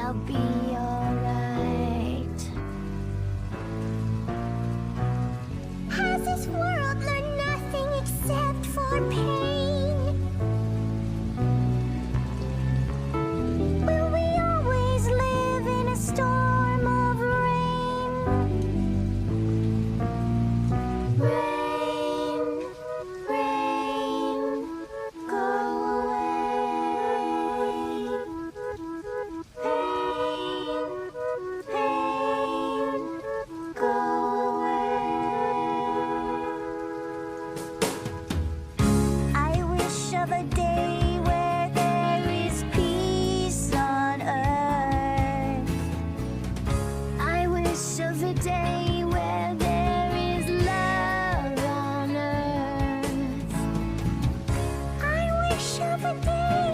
I'll be alright. Has this world learned nothing except for pain? Will we always live in a storm of rain? Rain, rain, go away. Pain, pain, go away. I wish of a day where there is peace on earth. I wish of a day where there is love on earth. I wish of a day